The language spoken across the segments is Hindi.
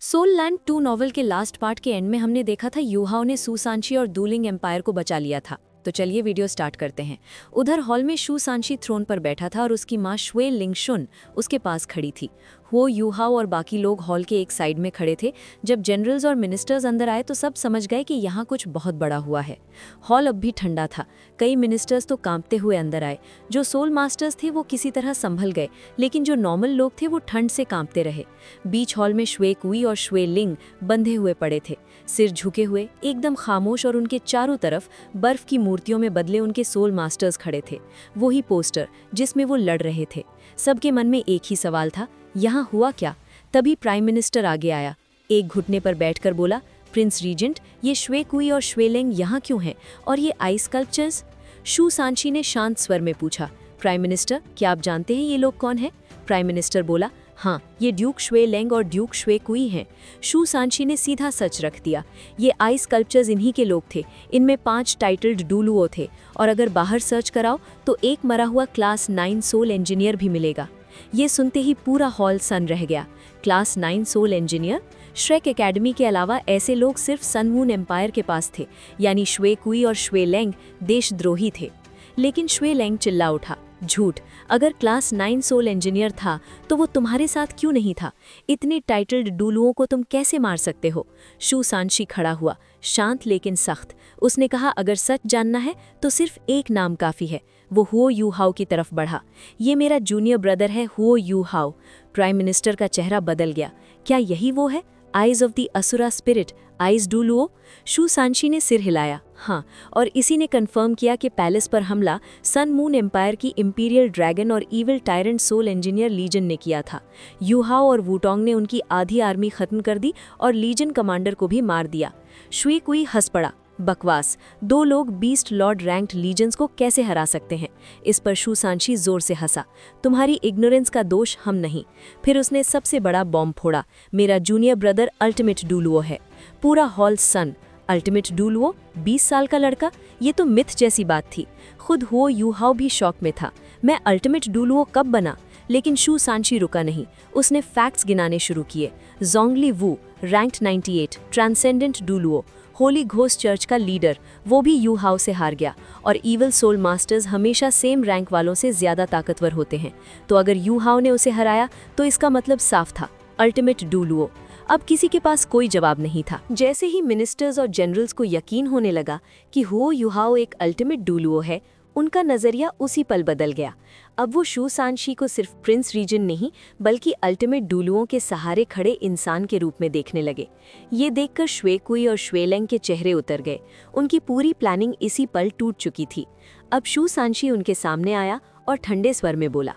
सोल लैंड 2 नॉवल के लास्ट पार्ट के एंड में हमने देखा था यूहाओ ने शू सांशी और डूलिंग एम्पायर को बचा लिया था। तो चलिए वीडियो स्टार्ट करते हैं। उधर हॉल में शू सांशी थ्रोन पर बैठा था और उसकी माँ श्वे लिंगशुन उसके पास खड़ी थी। वो यूहाओ और बाकी लोग हॉल के एक साइड में खड़े थे। जब जनरल्स और मिनिस्टर्स अंदर आए तो सब समझ गए कि यहाँ कुछ बहुत बड़ा हुआ है। हॉल अब भी ठंडा था। कई मिनिस्टर्स तो कांपते हुए अंदर आए। जो सोल मास्टर्स थे वो किसी तरह संभल गए, लेकिन जो नॉर्मल लोग थे वो ठंड से कांपते रहे। बीच हॉल में श्वे कुई और श्वे लिंग बंधे हुए पड़े थे, सिर झुके हुए, एकदम खामोश, और उनके चारों तरफ बर्फ की मूर्तियों में बदले उनके सोल मास्टर्स खड़े थे। वही पोस्टर जिसमें वो लड़ रहे थे। सबके मन में एक ही सवाल था, यहाँ हुआ क्या? तभी प्राइम मिनिस्टर आगे आया। एक घुटने पर बैठकर बोला, प्रिंस रीजेंट, ये श्वे कुई और श्वे लिंग यहाँ क्यों हैं? और ये आइस स्कल्पचर्स? शू सांशी ने शांत स्वर में पूछा, प्राइम मिनिस्टर, क्या आप जानते हैं ये लोग कौन हैं? प्राइम मिनिस्टर बोला, हाँ, ये ड्यूक श्वे लेंग और ड्यूक श्वे कुई हैं। शू सांशी ने सीधा सच रख दिया, ये आइस स्कल्पचर्स इन्हीं के लोग थे। इनमें 5 टाइटल्ड डूलुओ थे, और अगर बाहर सर्च कराओ तो एक मरा हुआ क्लास 9 सोल इंजीनियर भी मिलेगा। ये सुनते ही पूरा हॉल सन रह गया। Class 9 soul engineer? Shrek academy के अलावा ऐसे लोग सिर्फ सन मून एम्पायर के पास थे, यानी श्वे कुई और श्वे लेंग देशद्रोही थे। लेकिन श्वे लेंग चिल्ला उठा, झूठ! अगर क्लास 9 सोल इंजीनियर था तो वो तुम्हारे साथ क्यों नहीं था? इतने टाइटल्ड डूलुओं को तुम कैसे मार सकते हो? शू सांशी खड़ा हुआ, शांत लेकिन सख्त। उसने कहा, अगर सच जानना है तो सिर्फ एक नाम काफ़ी है। वो हुओ यूहाओ की तरफ बढ़ा। ये मेरा जूनियर ब्रदर है, हुओ यूहाओ। प्राइम मिनिस्टर का चेहरा बदल गया। क्या यही वो है? Eyes of the asura spirit, eyes Douluo? Xu Sanshi ने सिर हिलाया, हाँ, और इसी ने कंफर्म किया कि पैलेस पर हमला सन मून एम्पायर की इंपीरियल ड्रैगन और evil tyrant soul engineer legion ने किया था। यूहाओ और वूटोंग ने उनकी आधी आर्मी खत्म कर दी और लीजन कमांडर को भी मार दिया। श्वी कुई हंस पड़ा, बकवास! 2 लोग बीस्ट लॉर्ड रैंक्ड लीजेंस को कैसे हरा सकते हैं? इस पर शू सांशी जोर से हंसा, तुम्हारी इग्नोरेंस का दोष हम नहीं। फिर उसने सबसे बड़ा बॉम्ब फोड़ा, मेरा जूनियर ब्रदर अल्टीमेट डूलुओ है। पूरा हॉल सन। अल्टीमेट डूलुओ? 20 साल का लड़का? ये तो मिथ जैसी बात थी। खुद हुओ यूहाओ भी शॉक में था। मैं अल्टीमेट डूलुओ कब बना? लेकिन शू सांशी रुका नहीं। उसने फैक्ट्स गिनाने शुरू किए। Zhongli Wu, ranked 98, transcendent Douluo, holy ghost church का लीडर, वो भी यूहाओ से हार गया। और ईविल सोल मास्टर्स हमेशा सेम रैंक वालों से ज़्यादा ताकतवर होते हैं। तो अगर यूहाओ ने उसे हराया तो इसका मतलब साफ था, अल्टीमेट डूलुओ। अब किसी के पास कोई जवाब नहीं था। जैसे ही मिनिस्टर्स और जनरल्स को यकीन होने लगा कि हुओ यूहाओ एक अल्टीमेट डूलुओ है, उनका नज़रिया उसी पल बदल गया। अब वो शू सांशी को सिर्फ प्रिंस रीजन नहीं, बल्कि अल्टीमेट डूलुओं के सहारे खड़े इंसान के रूप में देखने लगे। ये देखकर श्वे कुई और श्वे लेंग के चेहरे उतर गए। उनकी पूरी प्लानिंग इसी पल टूट चुकी थी। अब शू सांशी उनके सामने आया और ठंडे स्वर में बोला,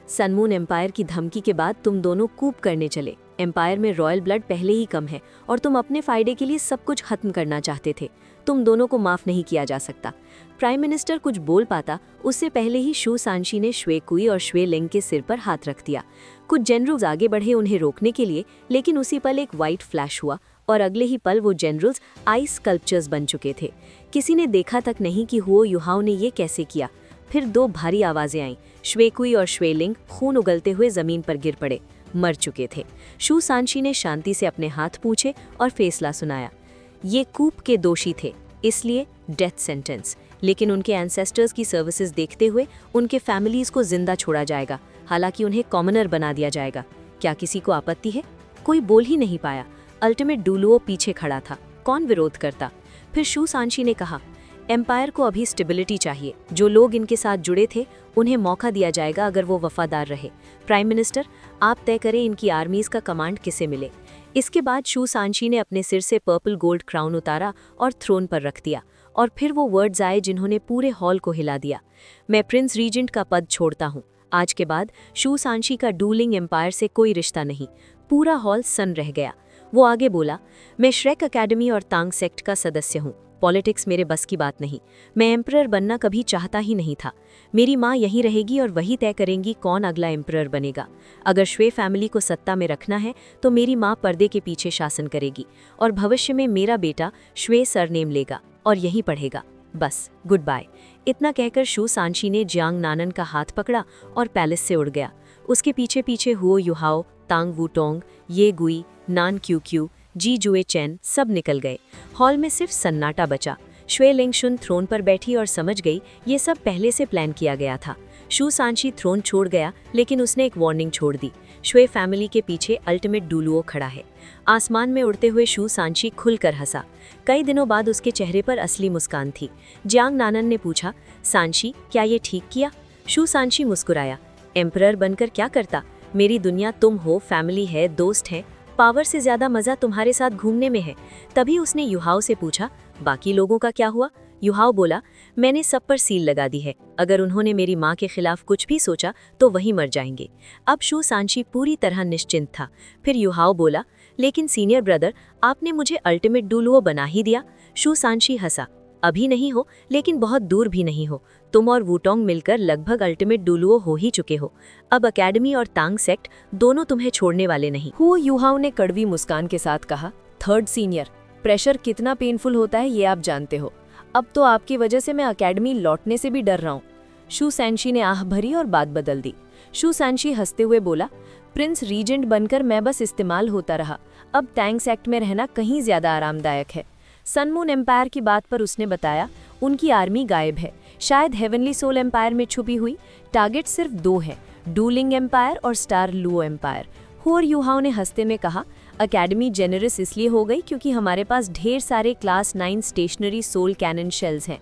सन मून एम्पायर की धमकी के बाद तुम दोनों कूप करने चले। एम्पायर में रॉयल ब्लड पहले ही कम है और तुम अपने फायदे के लिए सब कुछ खत्म करना चाहते थे। तुम दोनों को माफ नहीं किया जा सकता। प्राइम मिनिस्टर कुछ बोल पाता उससे पहले ही शू सांशी ने श्वे कुई और श्वे लिंग के सिर पर हाथ रख दिया। कुछ जनरल्स आगे बढ़े उन्हें रोकने के लिए, लेकिन उसी पल एक वाइट फ्लैश हुआ और अगले ही पल वो जनरल्स आइस स्कल्पचर्स बन चुके थे। किसी ने देखा तक नहीं कि हुओ यूहाओ ने ये कैसे किया। फिर 2 भारी आवाजें आईं। श्वे कुई और श्वे लिंग खून उगलते हुए जमीन पर गिर पड़े, मर चुके थे। शू सांशी ने शांति से अपने हाथ पूछे और फैसला सुनाया। ये कूप के दोषी थे, इसलिए डेथ सेंटेंस। लेकिन उनके एंसेस्टर्स की सर्विसेज देखते हुए उनके फैमिलीज को जिंदा छोड़ा जाएगा, हालांकि उन्हें कॉमनर बना दिया जाएगा। क्या किसी को आपत्ति है? कोई बोल ही नहीं पाया। अल्टीमेट डूलुओ पीछे खड़ा था, कौन विरोध करता? फिर शू सांशी ने कहा, एम्पायर को अभी स्टेबिलिटी चाहिए। जो लोग इनके साथ जुड़े थे उन्हें मौका दिया जाएगा अगर वो वफादार रहे। प्राइम मिनिस्टर, आप तय करें इनकी आर्मीज का कमांड किसे मिले। इसके बाद शू सांशी ने अपने सिर से पर्पल गोल्ड क्राउन उतारा और थ्रोन पर रख दिया। और फिर वो वर्ड्स आए जिन्होंने पूरे हॉल को हिला दिया, मैं प्रिंस रीजेंट का पद छोड़ता हूँ। आज के बाद शू सांशी का डूलिंग एम्पायर से कोई रिश्ता नहीं। पूरा हॉल सन रह गया। वो आगे बोला, मैं श्रेक एकेडमी और तांग सेक्ट का सदस्य हूँ। पॉलिटिक्स मेरे बस की बात नहीं। मैं एम्परर बनना कभी चाहता ही नहीं था। मेरी माँ यहीं रहेगी और वही तय करेंगी कौन अगला एम्परर बनेगा। अगर श्वे फैमिली को सत्ता में रखना है तो मेरी माँ पर्दे के पीछे शासन करेगी और भविष्य में मेरा बेटा श्वे सरनेम लेगा और यहीं पढ़ेगा। बस, गुड बाय। इतना कहकर शू सांशी ने जियांग नानन का हाथ पकड़ा और पैलेस से उड़ गया। उसके पीछे पीछे हुओ यूहाओ, तांग वूटोंग, ये गुई, नान क्यू क्यू, जी जुए चैन सब निकल गए। हॉल में सिर्फ सन्नाटा बचा। श्वे लिंगशुन थ्रोन पर बैठी और समझ गई ये सब पहले से प्लान किया गया था। शू सांशी थ्रोन छोड़ गया, लेकिन उसने एक वार्निंग छोड़ दी। श्वे फैमिली के पीछे अल्टीमेट डुलुओ खड़ा है। आसमान में उड़ते हुए शू सांशी खुलकर हंसा। कई दिनों बाद उसके चेहरे पर असली मुस्कान थी। जियांग नानन ने पूछा, सांशी क्या ये ठीक किया? शू सांशी मुस्कुराया, एम्परर बनकर क्या करता? मेरी दुनिया तुम हो, फैमिली है, दोस्त है। पावर से ज्यादा मजा तुम्हारे साथ घूमने में है। तभी उसने युहाओ से पूछा, बाकी लोगों का क्या हुआ? युहाओ बोला, मैंने सब पर सील लगा दी है। अगर उन्होंने मेरी माँ के खिलाफ कुछ भी सोचा तो वही मर जाएंगे। अब शू सांशी पूरी तरह निश्चिंत था। फिर युहाओ बोला, लेकिन सीनियर ब्रदर, आपने मुझे अल्टीमेट डुलुओ बना ही दिया। शू सांशी हंसा, अभी नहीं हो, लेकिन बहुत दूर भी नहीं हो। तुम और वुटोंग मिलकर लगभग अल्टीमेट डुलुओ हो ही चुके हो। अब अकेडमी और तांग सेक्ट दोनों तुम्हें छोड़ने वाले नहीं। हु युहाओ ने कड़वी मुस्कान के साथ कहा, थर्ड सीनियर, प्रेशर कितना पेनफुल होता है ये आप जानते हो। अब तो आपकी वजह से मैं अकेडमी लौटने से भी डर रहा हूँ। शू सैनशी ने आह भरी और बात बदल दी। शू सैनशी हंसते हुए बोला, प्रिंस रीजेंट बनकर मैं बस इस्तेमाल होता रहा। अब टैंक सेक्ट में रहना कहीं ज्यादा आरामदायक है। सनमून एम्पायर की बात पर उसने बताया, उनकी आर्मी गायब है, शायद हेवनली सोल एम्पायर में छुपी हुई। टारगेट सिर्फ 2 है, डूलिंग एम्पायर और स्टार लुओ एम्पायर। हुर युहाओ ने हंसते में कहा, अकेडमी जेनरस इसलिए हो गई क्योंकि हमारे पास ढेर सारे class 9 stationery soul cannon shells Shu.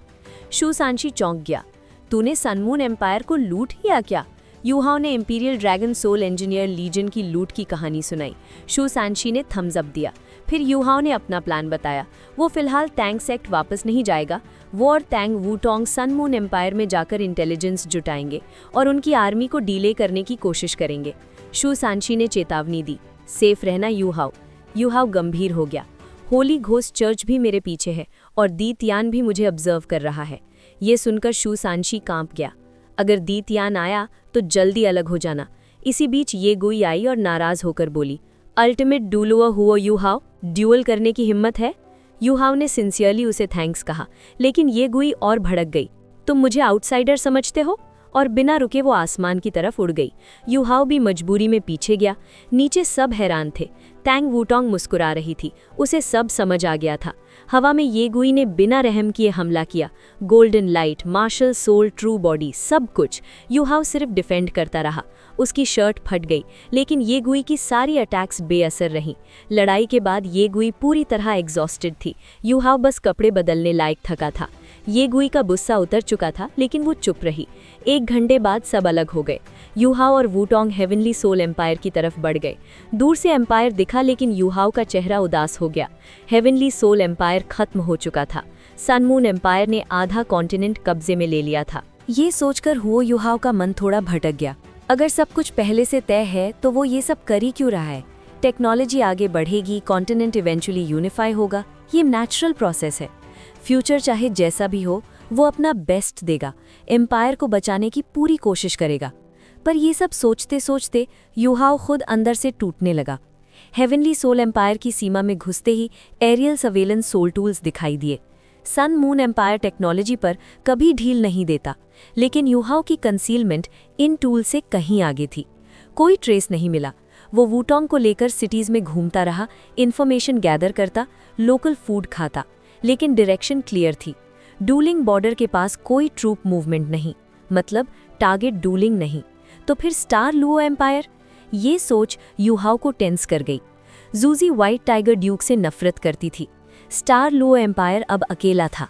शू सांशी चौंक गया, तूने सनमून एम्पायर को लूट लिया क्या? युहाओ ने imperial dragon soul engineer legion की लूट की कहानी सुनाई। शू सांशी ने थम्स अप दिया। फिर युहाओ ने अपना प्लान बताया। वो फिलहाल टैंग सेक्ट वापस नहीं जाएगा। वो और टैंग वुटोंग सनमून एम्पायर में जाकर इंटेलिजेंस जुटाएंगे और उनकी आर्मी को डीले करने की कोशिश करेंगे। शू सांशी ने चेतावनी दी, सेफ रहना युहाओ। युहाओ गंभीर हो गया, होली घोस्ट चर्च भी मेरे पीछे है और दीतयान भी मुझे ऑब्जर्व कर रहा है। ये सुनकर शू सांशी कांप गया, अगर दीतयान आया तो जल्दी अलग हो जाना। इसी बीच ये गुई आई और नाराज होकर बोली, अल्टीमेट डुलुओ हुओ युहाओ, ड्यूअल करने की हिम्मत है? युहाओ ने सिंसियरली उसे थैंक्स कहा, लेकिन ये गुई और भड़क गई, तुम मुझे आउटसाइडर समझते हो? और बिना रुके वो आसमान की तरफ उड़ गई। युहाओ भी मजबूरी में पीछे गया। नीचे सब हैरान थे। टैंग वुटोंग मुस्कुरा रही थी, उसे सब समझ आ गया था। हवा में ये गुई ने बिना रहम किए हमला किया। Golden light, martial soul, true body, सब कुछ। युहाओ सिर्फ डिफेंड करता रहा। उसकी शर्ट फट गई, लेकिन ये गुई की सारी अटैक्स बेअसर रहीं। लड़ाई के बाद ये गुई पूरी तरह एग्जॉस्टेड थी। युहाओ बस कपड़े बदलने लायक थका था। ये गुई का गुस्सा उतर चुका था, लेकिन वो चुप रही। 1 घंटे बाद सब अलग हो गए। युहाओ और वुटोंग हेवनली सोल एम्पायर की तरफ बढ़ गए। दूर से एम्पायर दिखा, लेकिन युहाओ का चेहरा उदास हो गया। हेवनली सोल एम्पायर खत्म हो चुका था। सनमून एम्पायर ने आधा कॉन्टिनेंट कब्जे में ले लिया था। ये सोचकर हुओ युहाओ का मन थोड़ा भटक गया। अगर सब कुछ पहले से तय है तो वो ये सब कर ही क्यों रहा है? टेक्नोलॉजी आगे बढ़ेगी, कॉन्टिनेंट इवेंचुअली यूनिफाई होगा, ये नेचुरल प्रोसेस है। फ्यूचर चाहे जैसा भी हो, वो अपना बेस्ट देगा, एम्पायर को बचाने की पूरी कोशिश करेगा। पर ये सब सोचते सोचते युहाओ खुद अंदर से टूटने लगा। हेवनली सोल एम्पायर की सीमा में घुसते ही एरियल सर्वेलेंस सोल टूल्स दिखाई दिए। सन मून एम्पायर टेक्नोलॉजी पर कभी ढील नहीं देता, लेकिन युहाओ की कंसीलमेंट इन टूल से कहीं आगे थी। कोई ट्रेस नहीं मिला। वो वुटोंग को लेकर सिटीज में घूमता रहा, इन्फॉर्मेशन गैदर करता, लोकल फूड खाता, लेकिन डायरेक्शन क्लियर थी। डूलिंग बॉर्डर के पास कोई ट्रूप मूवमेंट नहीं, मतलब टारगेट डूलिंग नहीं। तो फिर स्टार लुओ एम्पायर? ये सोच युहाओ को टेंस कर गई। जूजी व्हाइट टाइगर ड्यूक से नफरत करती थी। स्टार लुओ एम्पायर अब अकेला था।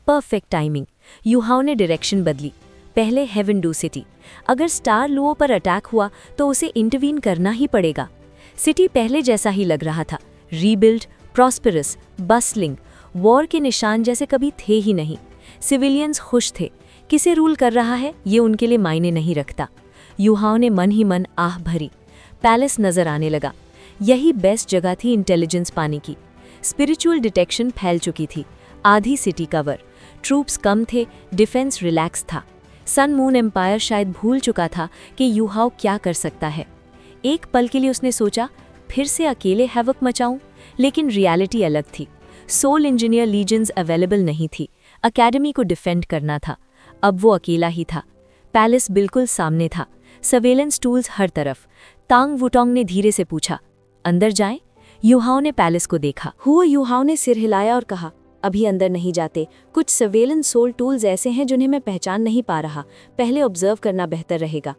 Perfect timing. युहाओ ने डायरेक्शन बदली। पहले हेवनडू सिटी। अगर स्टार लुओ पर अटैक हुआ तो उसे इंटरवीन करना ही पड़ेगा। सिटी पहले जैसा ही लग रहा था, रीबिल्ड, प्रॉस्पेरस, बस्लिंग, वॉर के निशान जैसे कभी थे ही नहीं। सिविलियंस खुश थे। किसे रूल कर रहा है ये उनके लिए मायने नहीं रखता। युहाओ ने मन ही मन आह भरी। पैलेस नजर आने लगा। यही बेस्ट जगह थी इंटेलिजेंस पाने की। स्पिरिचुअल डिटेक्शन फैल चुकी थी। आधी सिटी कवर। ट्रूप्स कम थे, डिफेंस रिलैक्स था। सन मून एम्पायर शायद भूल चुका था कि युहाओ क्या कर सकता है। एक पल के लिए उसने सोचा, फिर से अकेले हैवक मचाऊं, लेकिन रियलिटी अलग थी। सोल इंजीनियर लीजेंड्स अवेलेबल नहीं थी। अकेडमी को डिफेंड करना था। अब वो अकेला ही था। पैलेस बिल्कुल सामने था। सर्वेलेंस टूल्स हर तरफ। तांग वुटोंग ने धीरे से पूछा, अंदर जाएं? युहाओ ने पैलेस को देखा। हुओ युहाओ ने सिर हिलाया और कहा, अभी अंदर नहीं जाते। कुछ सर्वेलेंस सोल टूल्स ऐसे हैं जिन्हें मैं पहचान नहीं पा रहा। पहले ऑब्जर्व करना बेहतर रहेगा।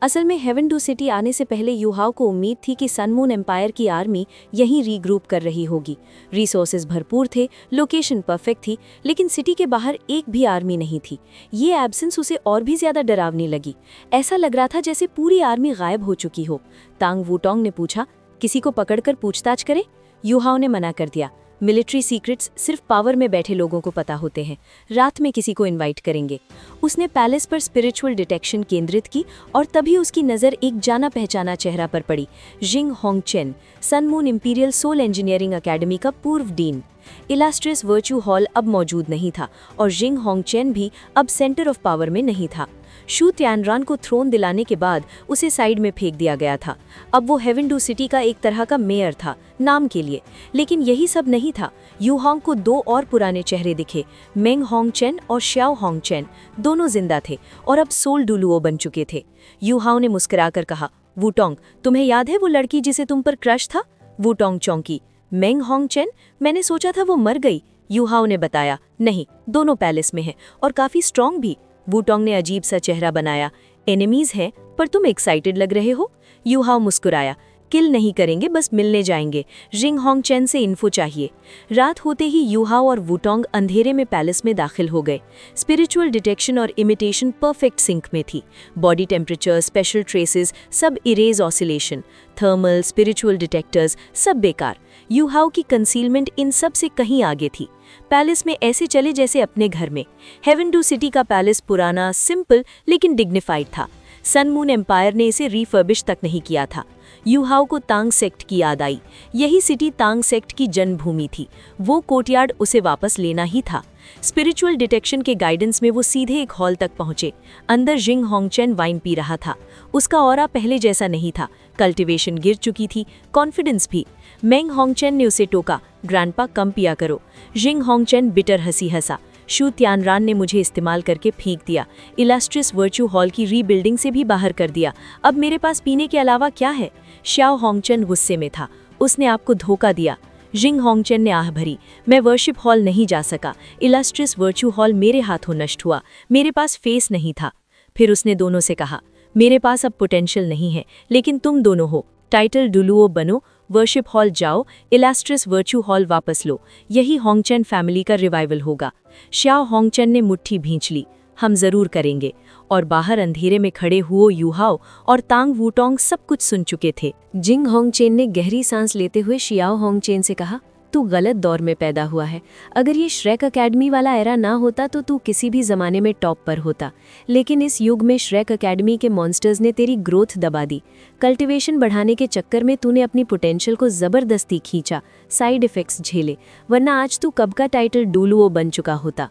असल में हेवन डू सिटी आने से पहले युहाओ को उम्मीद थी कि सन मून एम्पायर की आर्मी यहीं रीग्रुप कर रही होगी। रिसोर्सेज भरपूर थे, लोकेशन परफेक्ट थी, लेकिन सिटी के बाहर एक भी आर्मी नहीं थी। ये एब्सेंस उसे और भी ज्यादा डरावनी लगी। ऐसा लग रहा था जैसे पूरी आर्मी गायब हो चुकी हो। तांग वूटोंग ने पूछा, किसी को पकड़कर पूछताछ करे? युहाओ ने मना कर दिया। मिलिट्री सीक्रेट्स सिर्फ पावर में बैठे लोगों को पता होते हैं। रात में किसी को इनवाइट करेंगे। उसने पैलेस पर स्पिरिचुअल डिटेक्शन केंद्रित की और तभी उसकी नज़र एक जाना पहचाना चेहरा पर पड़ी। Jing Hongchen, sun moon imperial soul engineering academy का पूर्व डीन। इलास्ट्रियस वर्च्यू हॉल अब मौजूद नहीं था और जिंग होंगचेन भी अब सेंटर ऑफ पावर में नहीं था। शू त्यानरान को थ्रोन दिलाने के बाद उसे साइड में फेंक दिया गया था। अब वो हेवन डू सिटी का एक तरह का मेयर था, नाम के लिए। लेकिन यही सब नहीं था। युहांग को दो और पुराने चेहरे दिखे। मेंग होंगचेन और श्याओ होंगचेन दोनों जिंदा थे और अब सोल डुलुओ बन चुके थे। युहाओ ने मुस्कुराकर कहा, वूटोंग, तुम्हें याद है वो लड़की जिसे तुम पर क्रश था? वूटोंग चौंकी। मेंग होंगचेन, मैंने सोचा था वो मर गई। युहाओ ने बताया, नहीं, दोनों पैलेस में हैं और काफी स्ट्रांग भी। वूटोंग ने अजीब सा चेहरा बनाया। एनिमीज हैं, पर तुम एक्साइटेड लग रहे हो। युहाओ मुस्कुराया, किल नहीं करेंगे, बस मिलने जाएंगे। जिंग होंगचेन से इन्फो चाहिए। रात होते ही युहाओ और वूटोंग अंधेरे में पैलेस में दाखिल हो गए। स्पिरिचुअल डिटेक्शन और इमिटेशन परफेक्ट सिंक में थी। बॉडी टेम्परेचर, स्पेशल ट्रेसेस, सब erase oscillation, thermal, spiritual detectors, सब बेकार। युहाओ की कंसीलमेंट इन सब से कहीं आगे थी। पैलेस में ऐसे चले जैसे अपने घर में। हेवन डू सिटी का पैलेस पुराना, सिंपल लेकिन डिग्निफाइड था। सन मून एम्पायर ने इसे रिफर्बिश तक नहीं किया था। युहाओ को तांग सेक्ट की याद आई। यही सिटी तांग सेक्ट की जन्मभूमि थी। वो कोर्टयार्ड उसे वापस लेना ही था। स्पिरिचुअल डिटेक्शन के गाइडेंस में वो सीधे एक हॉल तक पहुंचे। अंदर जिंग होंगचेन वाइन पी रहा था। उसका ऑरा पहले जैसा नहीं था। कल्टीवेशन गिर चुकी थी, कॉन्फिडेंस भी। मेंग होंगचेन ने उसे टोका, ग्रैंडपा कम पिया करो। जिंग होंगचेन बिटर हंसी हंसा। शू त्यानरान ने मुझे इस्तेमाल करके फेंक दिया। इलास्ट्रियस वर्च्यू हॉल की रीबिल्डिंग से भी बाहर कर दिया। अब मेरे पास पीने के अलावा क्या है? श्याओ होंगचेन गुस्से में था। उसने आपको धोखा दिया। जिंग होंगचेन ने आह भरी, मैं वर्शिप हॉल नहीं जा सका। इलास्ट्रियस वर्च्यू हॉल मेरे हाथों नष्ट हुआ। मेरे पास फेस नहीं था। फिर उसने दोनों से कहा, मेरे पास अब पोटेंशियल नहीं है, लेकिन तुम दोनों हो। टाइटल डुलुओ बनो, वर्शिप हॉल जाओ, इलास्ट्रियस वर्च्यू हॉल वापस लो। यही होंगचेन फैमिली का रिवाइवल होगा। श्याओ होंगचेन ने मुट्ठी भींच ली। हम जरूर करेंगे। और बाहर अंधेरे में खड़े हुओ युहाओ और तांग वूटोंग सब कुछ सुन चुके थे। जिंग होंगचेन ने गहरी सांस लेते हुए शियाओ होंगचेन से कहा, तू गलत दौर में पैदा हुआ है। अगर ये श्रेक अकेडमी वाला एरा ना होता तो तू किसी भी जमाने में टॉप पर होता। लेकिन इस युग में श्रेक अकेडमी के मॉन्स्टर्स ने तेरी ग्रोथ दबा दी। कल्टीवेशन बढ़ाने के चक्कर में तूने अपनी पोटेंशियल को जबरदस्ती खींचा, साइड इफेक्ट्स झेले, वरना आज तू कब का टाइटल डुलुओ बन चुका होता।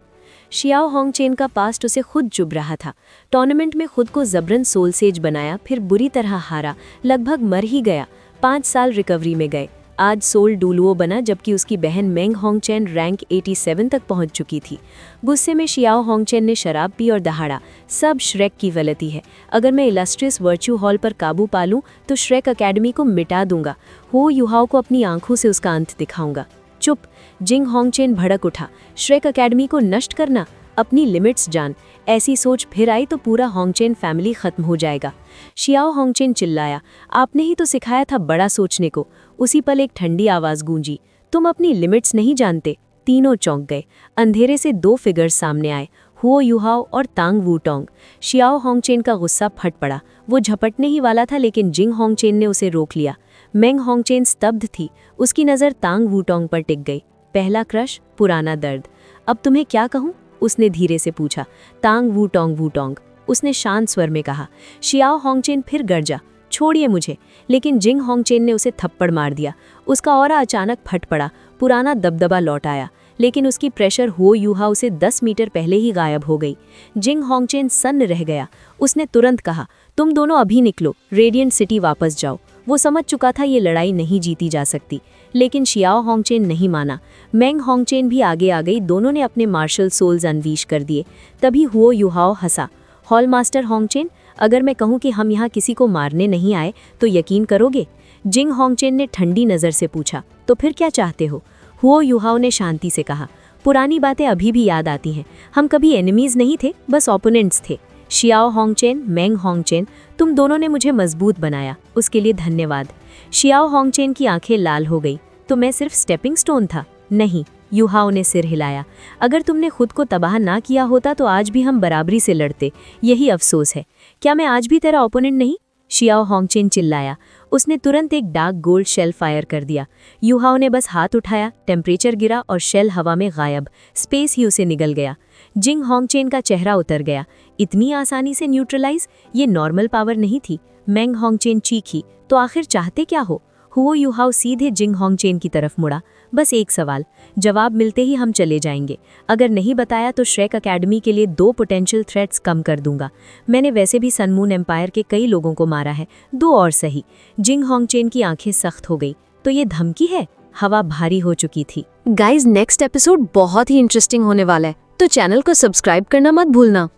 शियाओ होंगचेन का पास्ट उसे खुद चुभ रहा था। टूर्नामेंट में खुद को जबरन सोल सेज बनाया, फिर बुरी तरह हारा, लगभग मर ही गया। 5 साल रिकवरी में गए। आज सोल डुलुओ बना, जबकि उसकी बहन मेंग होंगचेन रैंक 87 तक पहुंच चुकी थी। गुस्से में शियाओ होंगचेन ने शराब पी और दहाड़ा, सब श्रेक की गलती है। अगर मैं इलास्ट्रियस वर्च्यू हॉल पर काबू पा लूं तो श्रेक अकेडमी को मिटा दूंगा। हो युहाओ को अपनी आंखों से उसका अंत दिखाऊंगा। चुप! जिंग होंगचेन भड़क उठा। श्रेक अकेडमी को नष्ट करना? अपनी लिमिट्स जान। ऐसी सोच फिर आई तो पूरा होंगचेन फैमिली खत्म हो जाएगा। शियाओ होंगचेन चिल्लाया, आपने ही तो सिखाया था बड़ा सोचने को। उसी पल एक ठंडी आवाज गूंजी, तुम अपनी लिमिट्स नहीं जानते। तीनों चौंक गए। अंधेरे से 2 फिगर्स सामने आए, हुओ युहाओ और तांग वूटोंग। शियाओ होंगचेन का गुस्सा फट पड़ा। वो झपटने ही वाला था, लेकिन जिंग होंगचेन ने उसे रोक लिया। मेंग होंगचेन स्तब्ध थी। उसकी नज़र तांग वूटोंग पर टिक गई। पहला क्रश, पुराना दर्द। अब तुम्हें क्या कहूँ? उसने धीरे से पूछा। तांग वूटोंग, उसने शांत स्वर में कहा। शियाओ होंगचेन फिर गरजा, छोड़िए मुझे। लेकिन जिंग होंगचेन ने उसे थप्पड़ मार दिया। उसका ऑरा अचानक फट पड़ा। पुराना दबदबा लौट आया, लेकिन उसकी प्रेशर हो युहाओ से 10 मीटर पहले ही गायब हो गई। जिंग होंगचेन सन्न रह गया। उसने तुरंत कहा, तुम दोनों अभी निकलो, रेडिएंट सिटी वापस जाओ। वो समझ चुका था ये लड़ाई नहीं जीती जा सकती। लेकिन शियाओ होंगचेन नहीं माना। मेंग होंगचेन भी आगे आ गई। दोनों ने अपने मार्शल सोल्स अनवीश कर दिए। तभी हुओ युहाओ हंसा। हॉल मास्टर होंगचेन, अगर मैं कहूं कि हम यहाँ किसी को मारने नहीं आए तो यकीन करोगे? जिंग होंगचेन ने ठंडी नज़र से पूछा, तो फिर क्या चाहते हो? हुओ युहाओ ने शांति से कहा, पुरानी बातें अभी भी याद आती हैं। हम कभी एनिमीज नहीं थे, बस ओपोनेंट्स थे। शियाओ होंगचेन, मेंग होंगचेन, तुम दोनों ने मुझे मजबूत बनाया, उसके लिए धन्यवाद। शियाओ होंगचेन की आंखें लाल हो गई। तो मैं सिर्फ स्टेपिंग स्टोन था? नहीं, युहाओ ने सिर हिलाया। अगर तुमने खुद को तबाह ना किया होता तो आज भी हम बराबरी से लड़ते। यही अफसोस है। क्या मैं आज भी तेरा ओपोनेंट नहीं? शियाओ होंगचेन चिल्लाया। उसने तुरंत एक डार्क गोल्ड शेल फायर कर दिया। युहाओ ने बस हाथ उठाया, टेम्परेचर गिरा और शेल हवा में गायब। स्पेस ही उसे निगल गया। जिंग होंगचेन का चेहरा उतर गया। इतनी आसानी से न्यूट्रलाइज? ये नॉर्मल पावर नहीं थी। मेंग होंगचेन चीखी, तो आखिर चाहते क्या हो? हुओ युहाओ सीधे जिंग होंगचेन की तरफ मुड़ा। बस एक सवाल, जवाब मिलते ही हम चले जाएंगे। अगर नहीं बताया तो श्रेक अकेडमी के लिए 2 पोटेंशियल थ्रेट्स कम कर दूंगा। मैंने वैसे भी सनमून एम्पायर के कई लोगों को मारा है, 2 और सही। जिंग होंगचेन की आंखें सख्त हो गई। तो ये धमकी है? हवा भारी हो चुकी थी। गाइज, नेक्स्ट एपिसोड बहुत ही इंटरेस्टिंग होने वाला है, तो चैनल को सब्सक्राइब करना मत भूलना।